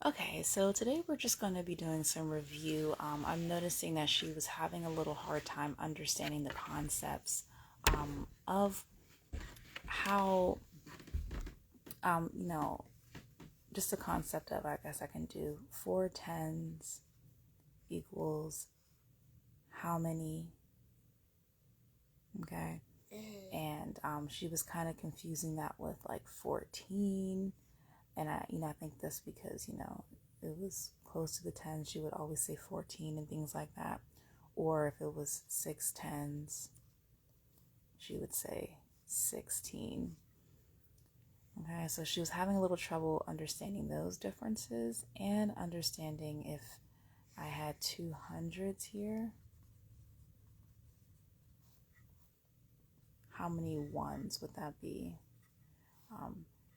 Okay, so today we're just going to be doing some review. I'm noticing that she was having a little hard time understanding the concepts of how, um, you know, just the concept of, I guess I can do four tens equals how many, okay? And she was kind of confusing that with like 14. And I think that's because, it was close to the tens, she would always say 14 and things like that. Or if it was six tens, she would say 16. Okay, so she was having a little trouble understanding those differences and understanding if I had two hundreds here, how many ones would that be?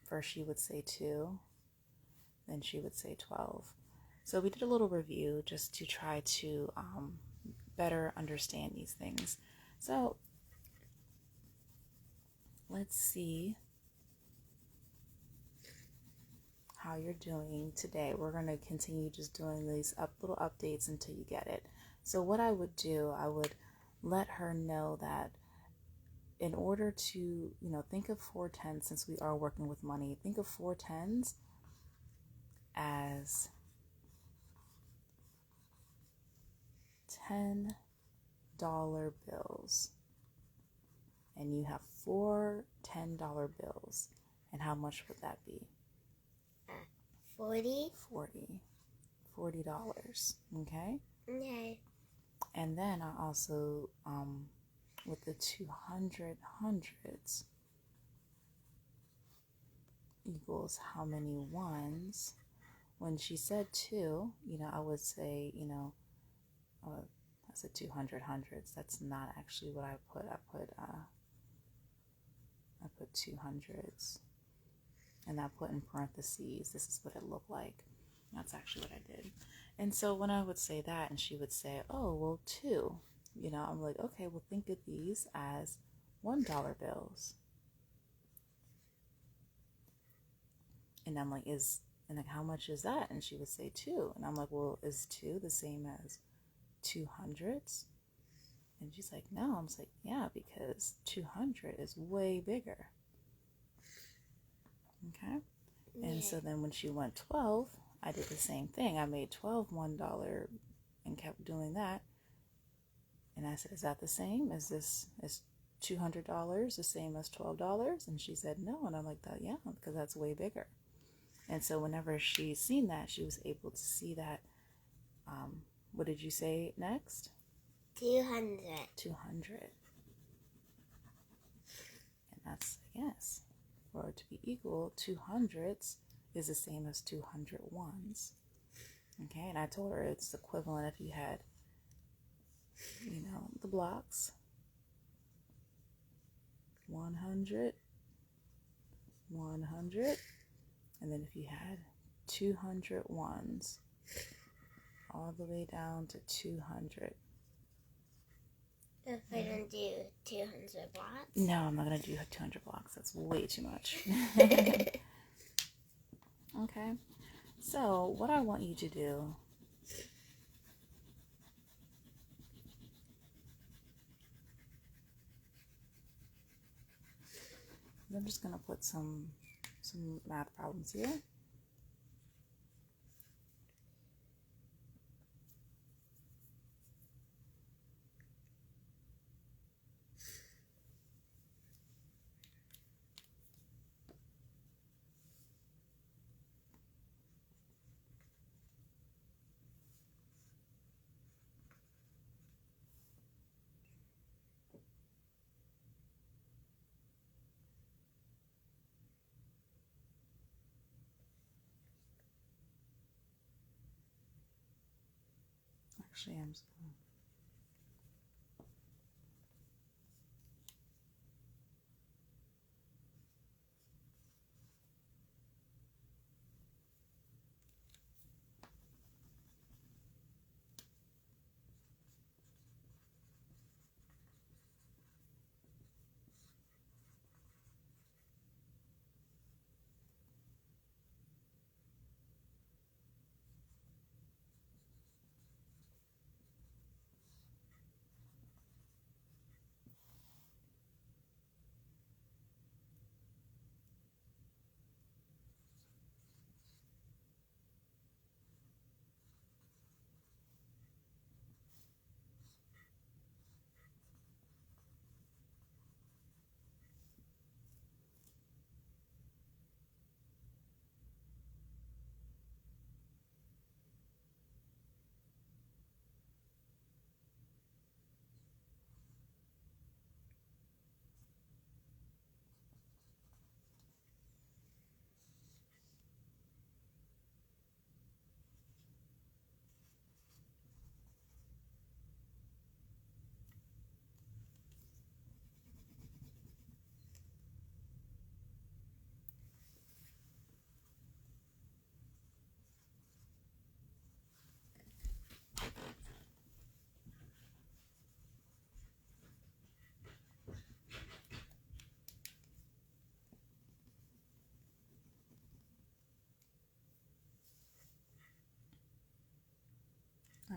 First, she would say two, then she would say 12. So we did a little review just to try to better understand these things. So let's see how you're doing today. We're going to continue just doing these little updates until you get it. So what I would do, I would let her know that in order to, think of four tens, since we are working with money, think of four tens as $10 bills. And you have four $10 bills. And how much would that be? 40. 40. $40. Okay? Okay. And then I also, with the 200 hundreds equals how many ones. When she said two, I would say, I said 200 hundreds. That's not actually what I put. I put two hundreds, and I put in parentheses. This is what it looked like. That's actually what I did. And so when I would say that, and she would say, "Oh, well, two," I'm like, "Okay, well, think of these as $1 bills." And I'm like, how much is that? And she would say two. And I'm like, well, is two the same as two hundreds? And she's like, no. I'm like, yeah, because 200 is way bigger. Okay. And so then when she went 12, I did the same thing. I made 12 $1 and kept doing that. And I said, is that the same? Is $200 the same as $12? And she said, no. And I'm like, that, yeah, because that's way bigger. And so whenever she's seen that, she was able to see that. What did you say next? 200. 200. And that's a yes. For it to be equal, 200s is the same as 200 ones. Okay, and I told her it's equivalent if you had, the blocks. 100, 100. And then if you had 200 ones, all the way down to 200. If I don't do 200 blocks? No, I'm not going to do 200 blocks. That's way too much. Okay. So what I want you to do is I'm just going to put some math problems here. Actually, I'm just going to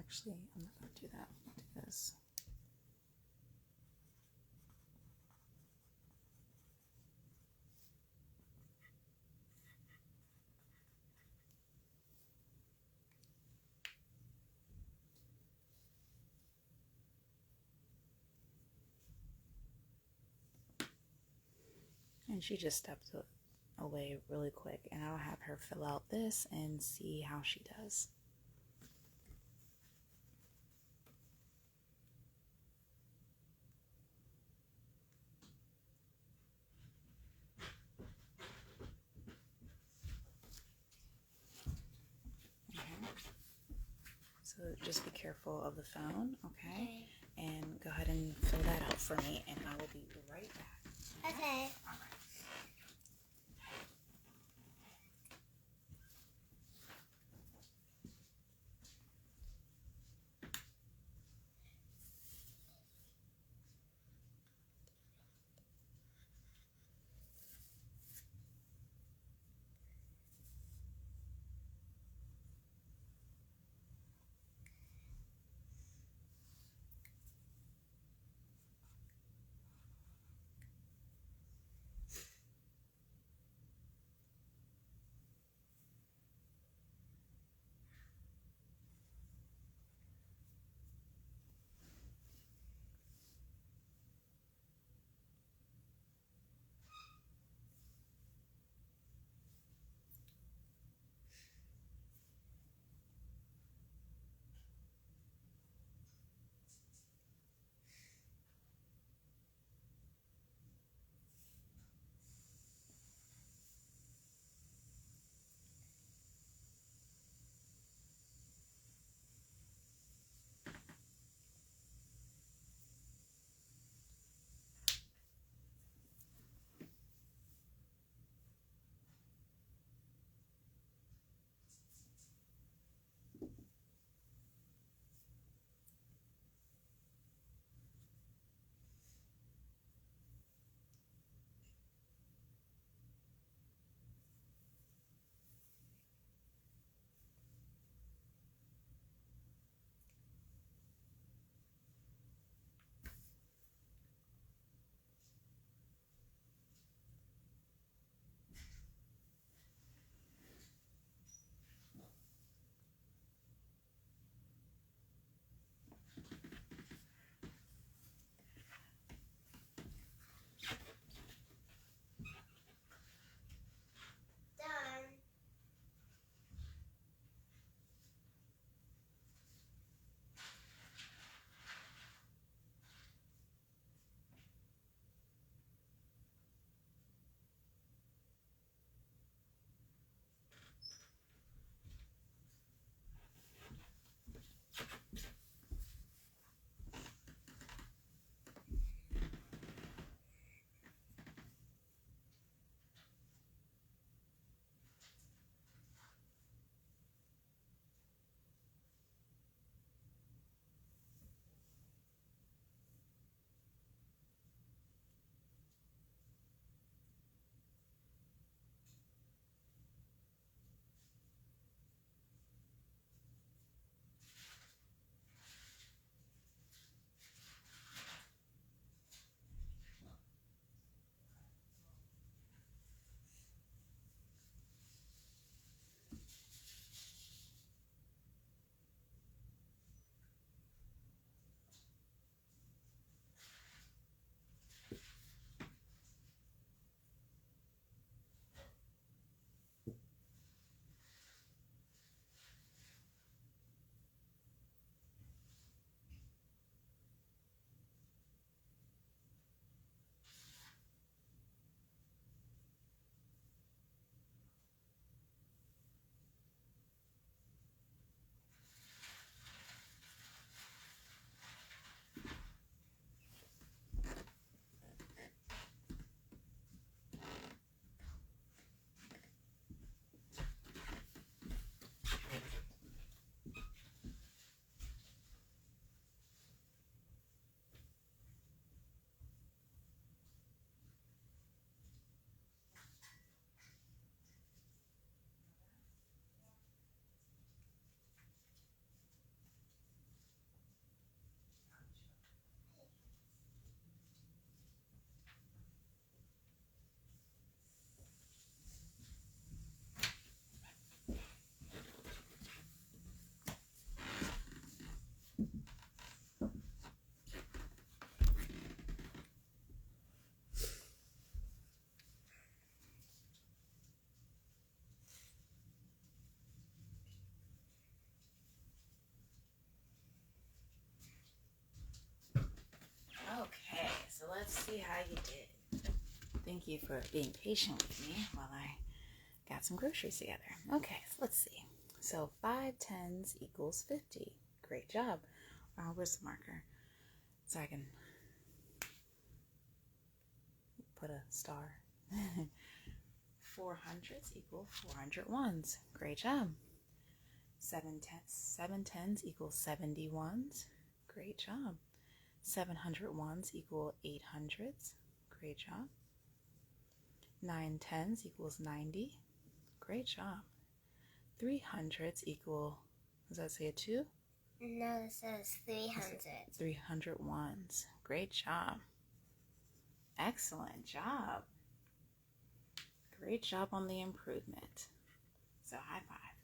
Actually, I'm not going to do that. I'll do this. And she just stepped away really quick, and I'll have her fill out this and see how she does. So just be careful of the phone, okay? And go ahead and fill that out for me, and I will be right back. Okay. All right. let's see how you did. Thank you for being patient with me while I got some groceries together. Okay, so let's see. So 5 tens equals 50. Great job. Where's the marker? So I can put a star. 400s equal 400 ones. Great job. 7 tens equals 70 ones. Great job. 700 ones equal 800s. Great job. 9 tens equals 90. Great job. 300s equal, does that say a 2? No, it says 300. 300 ones. Great job. Excellent job. Great job on the improvement. So high five.